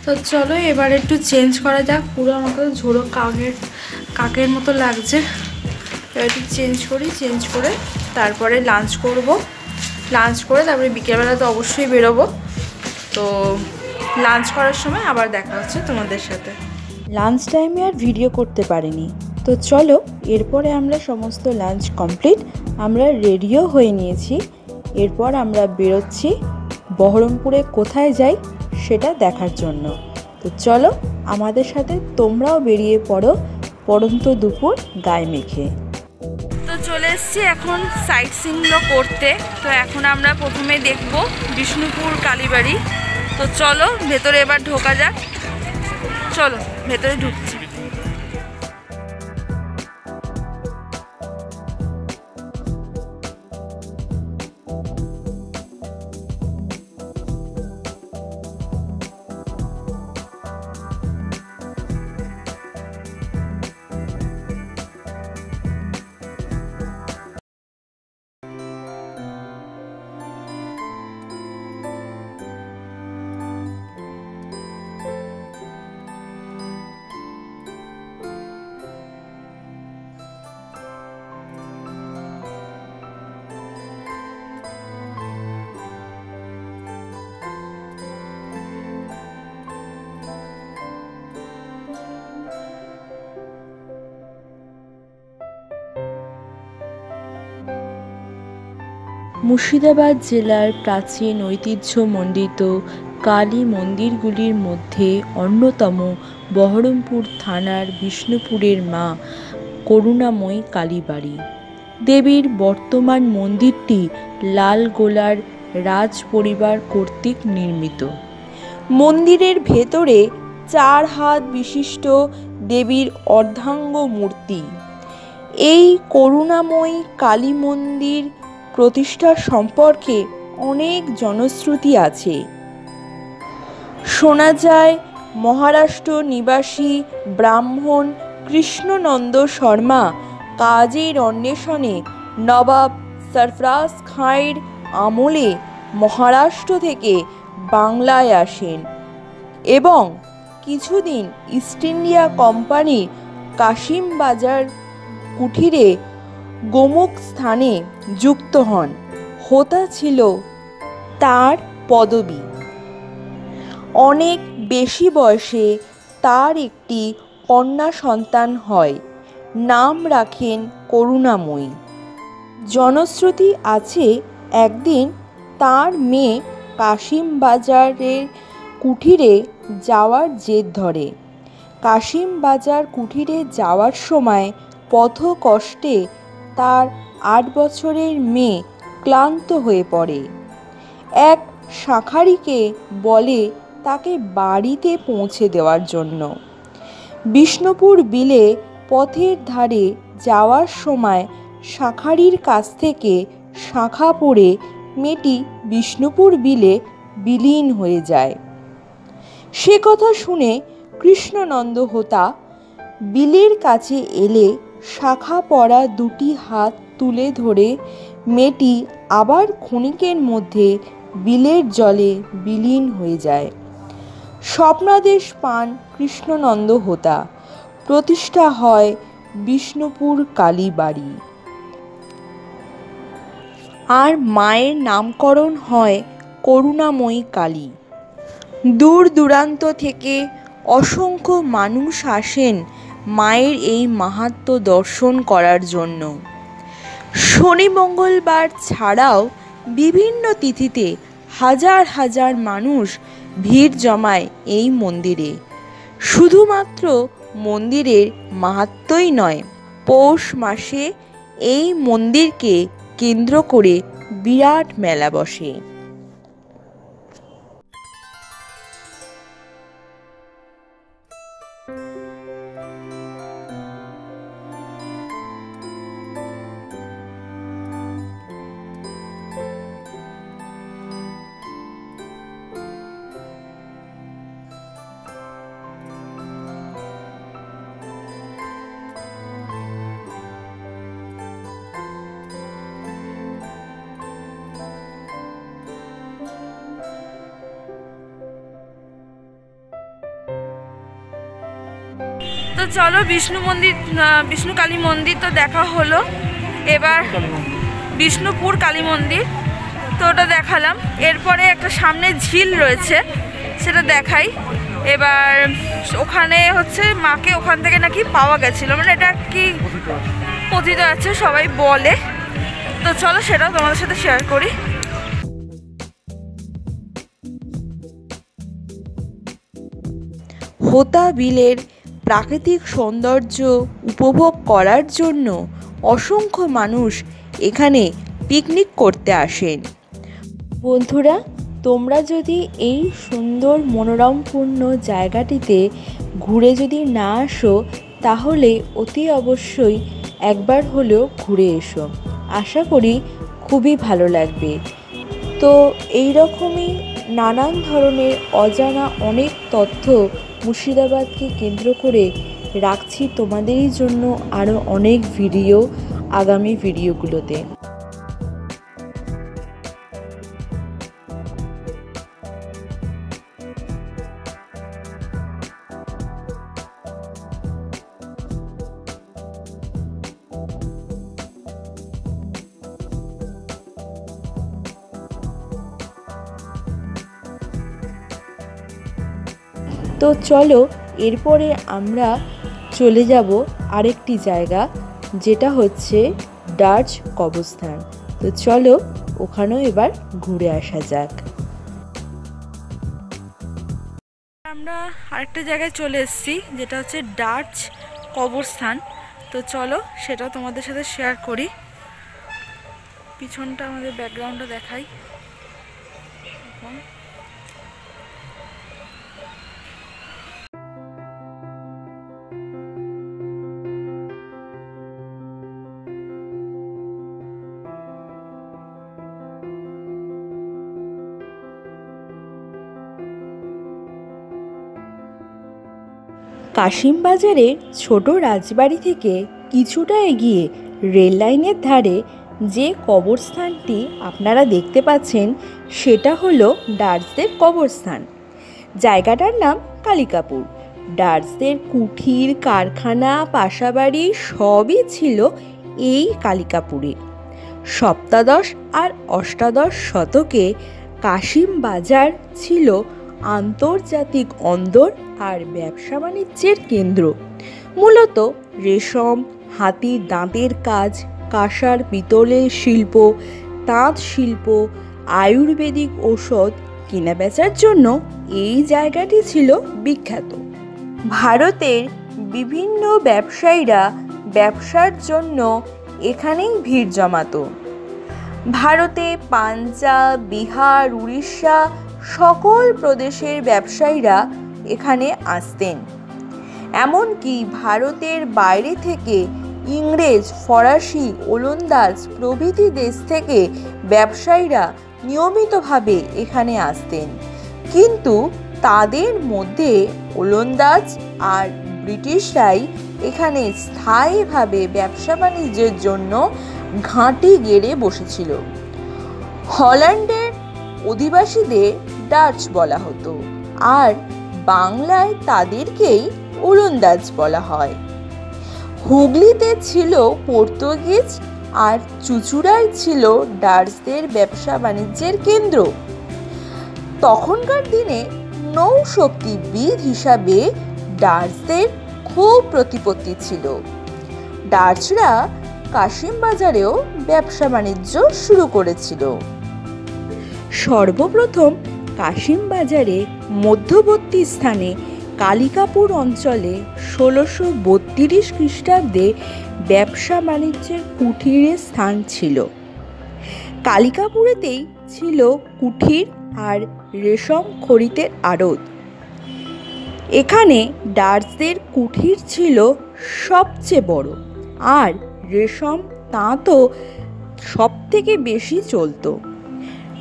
তো চলো এবার একটু চেঞ্জ করা যাক, পুরো আমাকে ঝোড়ো কাকের মতো লাগছে। এবার একটু চেঞ্জ করে তারপরে লাঞ্চ করব। লাঞ্চ করে তারপরে বিকেলবেলা তো অবশ্যই বেরোবো। তো লাঞ্চ করার সময় আবার দেখা হচ্ছে তোমাদের সাথে। লাঞ্চ টাইমে আর ভিডিও করতে পারিনি। তো চলো এরপরে আমরা সমস্ত লাঞ্চ কমপ্লিট, আমরা রেডিও হয়ে নিয়েছি। এরপর আমরা বেরোচ্ছি বহরমপুরে কোথায় যাই সেটা দেখার জন্য। তো চলো আমাদের সাথে তোমরাও বেরিয়ে পড়ো পড়ন্ত দুপুর গায়ে মেখে। তো চলে এসেছি এখন সাইট সিনগুলো করতে। তো এখন আমরা প্রথমে দেখব বিষ্ণুপুর কালীবাড়ি। তো চলো ভেতরে এবার ঢোকা যাক। চলো ভেতরে ঢুকছি। মুর্শিদাবাদ জেলার প্রাচীন ঐতিহ্যমণ্ডিত কালী মন্দিরগুলির মধ্যে অন্যতম বহরমপুর থানার বিষ্ণুপুরের মা করুণাময়ী কালীবাড়ি। দেবীর বর্তমান মন্দিরটি লালগোলার রাজ পরিবার কর্তৃক নির্মিত। মন্দিরের ভেতরে 4 হাত বিশিষ্ট দেবীর অর্ধাঙ্গ মূর্তি। এই করুণাময়ী কালী মন্দির প্রতিষ্ঠা সম্পর্কে অনেক জনশ্রুতি আছে। শোনা যায় মহারাষ্ট্র নিবাসী ব্রাহ্মণ কৃষ্ণনন্দ শর্মা কাজের অন্বেষণে নবাব সরফরাজ খাঁয়ের আমলে মহারাষ্ট্র থেকে বাংলায় আসেন এবং কিছুদিন ইস্ট ইন্ডিয়া কোম্পানির কাশিম বাজার কুঠিরে গোমুখ স্থানে যুক্ত হন। হোতা ছিল তার পদবী। অনেক বেশি বয়সে তার একটি কন্যা সন্তান হয়, নাম রাখেন করুণাময়ী। জনশ্রুতি আছে একদিন তার মেয়ে কাশিম বাজারের কুঠিরে যাওয়ার জেদ ধরে। কাশিম বাজার কুঠিরে যাওয়ার সময় পথ কষ্টে তার 8 বছরের মেয়ে ক্লান্ত হয়ে পড়ে। এক শাঁখারীকে বলে তাকে বাড়িতে পৌঁছে দেওয়ার জন্য। বিষ্ণুপুর বিলে পথের ধারে যাওয়ার সময় শাঁখারীর কাছ থেকে শাঁখা পড়ে মেয়েটি বিষ্ণুপুর বিলে বিলীন হয়ে যায়। সে কথা শুনে কৃষ্ণনন্দ হোতা বিলের কাছে এলে শাখা পড়া 2টি হাত তুলে ধরে মেয়েটি আবার ক্ষণিকের মধ্যে বিলের জলে বিলীন হয়ে যায়। স্বপ্নাদেশ পান কৃষ্ণনন্দ হোতা। প্রতিষ্ঠা হয় বিষ্ণুপুর কালীবাড়ি। আর মায়ের নামকরণ হয় করুণাময়ী কালী। দূর দূরান্ত থেকে অসংখ্য মানুষ আসেন মায়ের এই মাহাত্ম্য দর্শন করার জন্য। শনি মঙ্গলবার ছাড়াও বিভিন্ন তিথিতে হাজার হাজার মানুষ ভিড় জমায় এই মন্দিরে। শুধুমাত্র মন্দিরের মাহাত্ম্যই নয়, পৌষ মাসে এই মন্দিরকে কেন্দ্র করে বিরাট মেলা বসে। তো চলো বিষ্ণু কালী মন্দির তো দেখা হলো, এবার বিষ্ণুপুর কালী মন্দির তো ওটা দেখালাম। এরপরে একটা সামনে ঝিল রয়েছে, সেটা দেখাই। এবার ওখানে হচ্ছে মাকে ওখান থেকে নাকি পাওয়া গেছিলো, মানে এটা কি কথিত আছে সবাই বলে। তো চলো সেটাও তোমাদের সাথে শেয়ার করি। হোতা বিলের প্রাকৃতিক সৌন্দর্য উপভোগ করার জন্য অসংখ্য মানুষ এখানে পিকনিক করতে আসেন। বন্ধুরা, তোমরা যদি এই সুন্দর মনোরমপূর্ণ জায়গাটিতে ঘুরে যদি না আসো, তাহলে অতি অবশ্যই একবার হলেও ঘুরে এসো। আশা করি খুবই ভালো লাগবে। তো এই রকমই নানান ধরনের অজানা অনেক তথ্য মুর্শিদাবাদকে কেন্দ্র করে রাখছি তোমাদেরই জন্য আরও অনেক ভিডিও আগামী ভিডিওগুলোতে। তো চলো এরপরে আমরা চলে যাব আরেকটি জায়গা, যেটা হচ্ছে ডাচ কবরস্থান। তো চলো ওখানেও এবার ঘুরে আসা যাক। আমরা আরেকটা জায়গায় চলে এসেছি, যেটা হচ্ছে ডাচ কবরস্থান। তো চলো সেটাও তোমাদের সাথে শেয়ার করি। পিছনটা আমাদের ব্যাকগ্রাউন্ডটা দেখাই। কাশিমবাজারের ছোট রাজবাড়ি থেকে কিছুটা এগিয়ে রেল লাইনের ধারে যে কবরস্থানটি আপনারা দেখতে পাচ্ছেন, সেটা হলো ডাচদের কবরস্থান। জায়গাটার নাম কালিকাপুর। ডাচদের কুঠির, কারখানা, পাশাবাড়ি সবই ছিল এই কালিকাপুরে। সপ্তাদশ আর অষ্টাদশ শতকে কাশিমবাজার ছিল আন্তর্জাতিক অন্দর আর ব্যবসা বাণিজ্যের কেন্দ্র। মূলত রেশম, হাতির দাঁতের কাজ, কাঁসার পিতলের শিল্প, তাঁত শিল্প, আয়ুর্বেদিক ঔষধ কেনাবেচার জন্য এই জায়গাটি ছিল বিখ্যাত। ভারতের বিভিন্ন ব্যবসায়ীরা ব্যবসার জন্য এখানেই ভিড় জমাতো। ভারতে পাঞ্জাব, বিহার, উড়িষ্যা সকল প্রদেশের ব্যবসায়ীরা এখানে আসতেন। এমনকি ভারতের বাইরে থেকে ইংরেজ, ফরাসি, ওলন্দাজ প্রভৃতি দেশ থেকে ব্যবসায়ীরা নিয়মিতভাবে এখানে আসতেন। কিন্তু তাদের মধ্যে ওলন্দাজ আর ব্রিটিশরাই এখানে স্থায়ীভাবে ব্যবসা বাণিজ্যের জন্য ঘাঁটি গেড়ে বসেছিল। হল্যান্ডের অধিবাসীদের ডাচ বলা হতো, আর বাংলায় তাদেরকেই ওলন্দাজ বলা হয়। হুগলিতে ছিল পর্তুগিজ, আর চুঁচুড়ায় ছিল ডাচদের ব্যবসা বাণিজ্যের কেন্দ্র। তখনকার দিনে নৌশক্তিবিদ হিসাবে ডাচদের খুব প্রতিপত্তি ছিল। ডাচরা কাশিমবাজারেও ব্যবসা বাণিজ্য শুরু করেছিল। সর্বপ্রথম কাশিমবাজারে মধ্যবর্তী স্থানে কালিকাপুর অঞ্চলে 1632 খ্রিস্টাব্দে ব্যবসা বাণিজ্যের কুঠিরের স্থান ছিল। কালিকাপুরেতেই ছিল কুঠির আর রেশম খড়িতের আড়ত। এখানে ডাচদের কুঠির ছিল সবচেয়ে বড়, আর রেশম তাঁতও সব থেকে বেশি চলত।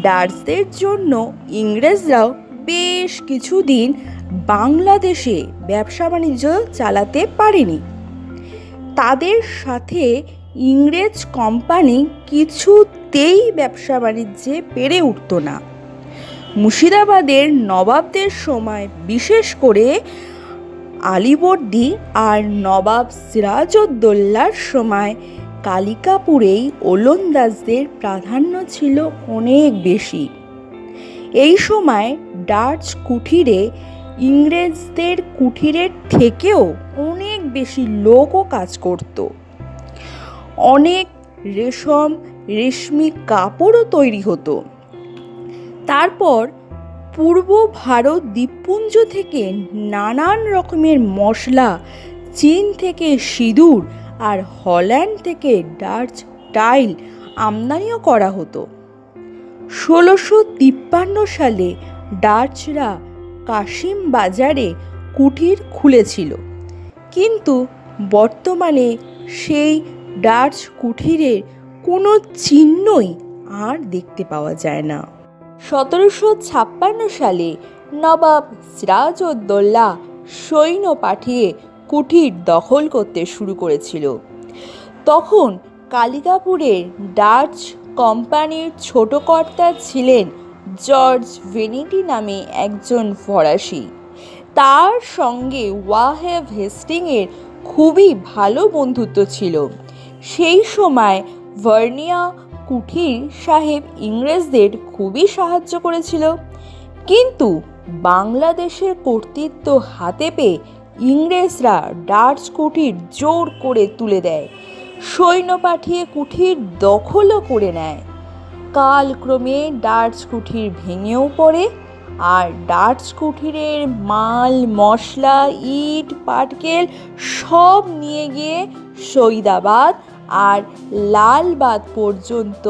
ডাচদের জন্য ইংরেজরাও বেশ কিছুদিন বাংলাদেশে ব্যবসা বাণিজ্য চালাতে পারেনি। তাদের সাথে ইংরেজ কোম্পানি কিছুতেই ব্যবসা বাণিজ্যে পেরে উঠত না। মুর্শিদাবাদের নবাবদের সময় বিশেষ করে আলীবর্দী আর নবাব সিরাজউদ্দৌলার সময় কালিকাপুরেই ওলন্দাজদের প্রাধান্য ছিল অনেক বেশি। এই সময় ডাচ কুঠিরে ইংরেজদের কুঠিরের থেকেও অনেক বেশি লোকও কাজ করত। অনেক রেশমি কাপড়ও তৈরি হতো। তারপর পূর্ব ভারত দ্বীপপুঞ্জ থেকে নানান রকমের মশলা, চীন থেকে সিঁদুর আর হল্যান্ড থেকে ডাচ টাইল আমদানিও করা হতো। 1653 সালে ডাচরা কাশিম বাজারে কুঠির খুলেছিল, কিন্তু বর্তমানে সেই ডাচ কুঠিরের কোনো চিহ্নই আর দেখতে পাওয়া যায় না। 1756 সালে নবাব সিরাজউদ্দৌলা সৈন্য পাঠিয়ে কুঠির দখল করতে শুরু করেছিল। তখন কালিকাপুরের ডাচ কোম্পানির ছোট কর্তা ছিলেন জর্জ ভেনিটি নামে একজন ফরাসি। তার সঙ্গে ওয়াহেব হেস্টিংয়ের খুবই ভালো বন্ধুত্ব ছিল। সেই সময় ভার্নিয়া কুঠির সাহেব ইংরেজদের খুবই সাহায্য করেছিল, কিন্তু বাংলাদেশের কর্তৃত্ব হাতে পেয়ে ইংরেজরা ডাচ কুঠির জোর করে তুলে দেয়, সৈন্য পাঠিয়ে কুঠির দখলও করে নেয়। কালক্রমে ডাচ কুঠির ভেঙেও পড়ে, আর ডাচ কুঠিরের মাল মশলা, ইট পাটকেল সব নিয়ে গিয়ে সৈয়দাবাদ আর লালবাগ পর্যন্ত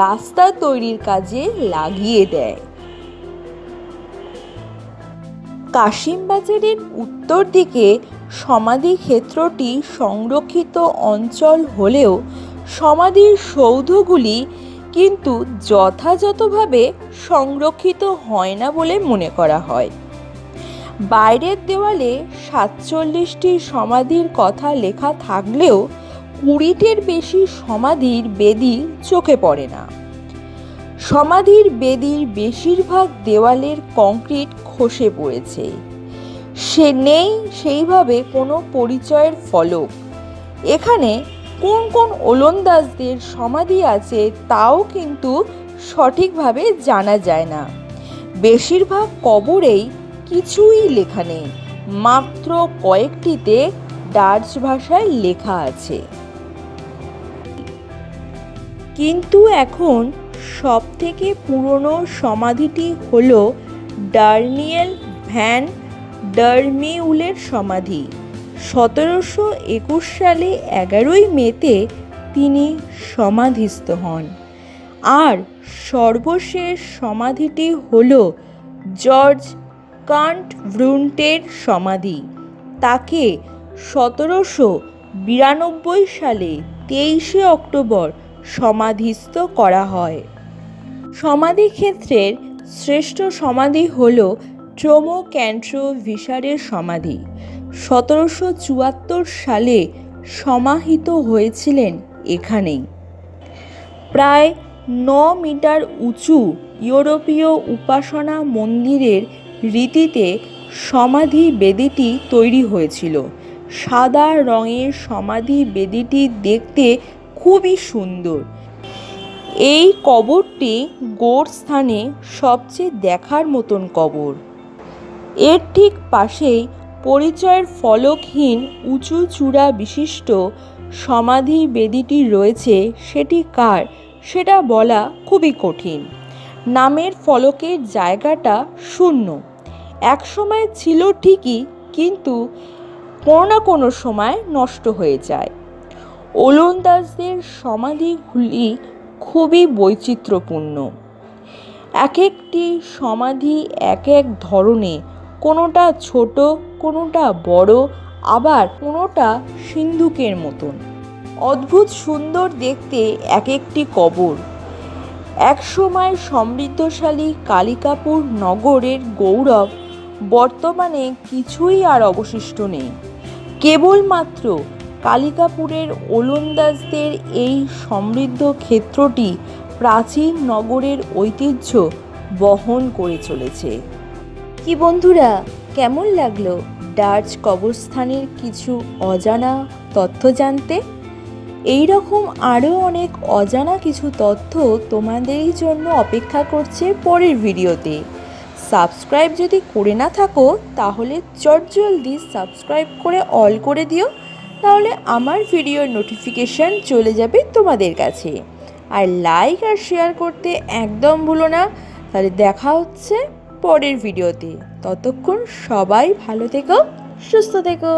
রাস্তা তৈরির কাজে লাগিয়ে দেয়। কাশিমবাজারের উত্তর দিকে সমাধি ক্ষেত্রটি সংরক্ষিত অঞ্চল হলেও সমাধির সৌধগুলি কিন্তু যথাযথভাবে সংরক্ষিত হয় না বলে মনে করা হয়। বাইরের দেওয়ালে 47টি সমাধির কথা লেখা থাকলেও 20টির বেশি সমাধির বেদি চোখে পড়ে না। সমাধির বেদির বেশিরভাগ দেওয়ালের কংক্রিট খসে পড়েছে। সে নেই সেইভাবে কোনো পরিচয়ের ফলক। এখানে কোন কোন ওলন্দাজদের সমাধি আছে তাও কিন্তু সঠিকভাবে জানা যায় না। বেশিরভাগ কবরেই কিছুই লেখা নেই, মাত্র কয়েকটিতে ডাচ ভাষায় লেখা আছে। কিন্তু এখন সবথেকে পুরনো সমাধিটি হল ডানিয়েল ভ্যান ডার মিউলের সমাধি। 1721 সালে 11ই মেতে তিনি সমাধিস্থ হন। আর সর্বশেষ সমাধিটি হল জর্জ কান্টব্রুন্টের সমাধি। তাকে 1792 সালে 23শে অক্টোবর সমাধিস্থ করা হয়। সমাধিক্ষেত্রের শ্রেষ্ঠ সমাধি হল ট্রোমো ক্যান্ট্রো ভিসারের সমাধি। 1774 সালে সমাহিত হয়েছিলেন এখানেই। প্রায় 9 মিটার উঁচু ইউরোপীয় উপাসনা মন্দিরের রীতিতে সমাধি বেদিটি তৈরি হয়েছিল। সাদা রঙের সমাধি বেদিটি দেখতে খুবই সুন্দর। এই কবরটি গোরস্থানে সবচেয়ে দেখার মতন কবর। এর ঠিক পাশেই পরিচয়ের ফলকহীন উঁচু চূড়া বিশিষ্ট সমাধি বেদিটি রয়েছে। সেটি কার সেটা বলা খুবই কঠিন। নামের ফলকের জায়গাটা শূন্য। একসময় ছিল ঠিকই, কিন্তু কোনো না কোনো সময় নষ্ট হয়ে যায়। ওলন্দাজদের সমাধিগুলি খুবই বৈচিত্র্যপূর্ণ। এক একটি সমাধি এক এক ধরনের, কোনোটা ছোট, কোনোটা বড়, আবার কোনোটা সিন্ধুকের মতন। অদ্ভুত সুন্দর দেখতে এক একটি কবর। একসময় সমৃদ্ধশালী কালিকাপুর নগরের গৌরব বর্তমানে কিছুই আর অবশিষ্ট নেই। কেবলমাত্র কালিকাপুরের ওলন্দাজদের এই সমৃদ্ধ ক্ষেত্রটি প্রাচীন নগরের ঐতিহ্য বহন করে চলেছে। কি বন্ধুরা, কেমন লাগলো ডাচ কবরস্থানের কিছু অজানা তথ্য জানতে। এই রকম আরও অনেক অজানা কিছু তথ্য তোমাদেরই জন্য অপেক্ষা করছে পরের ভিডিওতে। সাবস্ক্রাইব যদি করে না থাকো তাহলে চটজলদি সাবস্ক্রাইব করে অল করে দিও, তাহলে আমার ভিডিওর নোটিফিকেশান চলে যাবে তোমাদের কাছে। আর লাইক আর শেয়ার করতে একদম ভুলো না। তাহলে দেখা হচ্ছে পরের ভিডিওতে। ততক্ষণ সবাই ভালো থেকো, সুস্থ থেকো।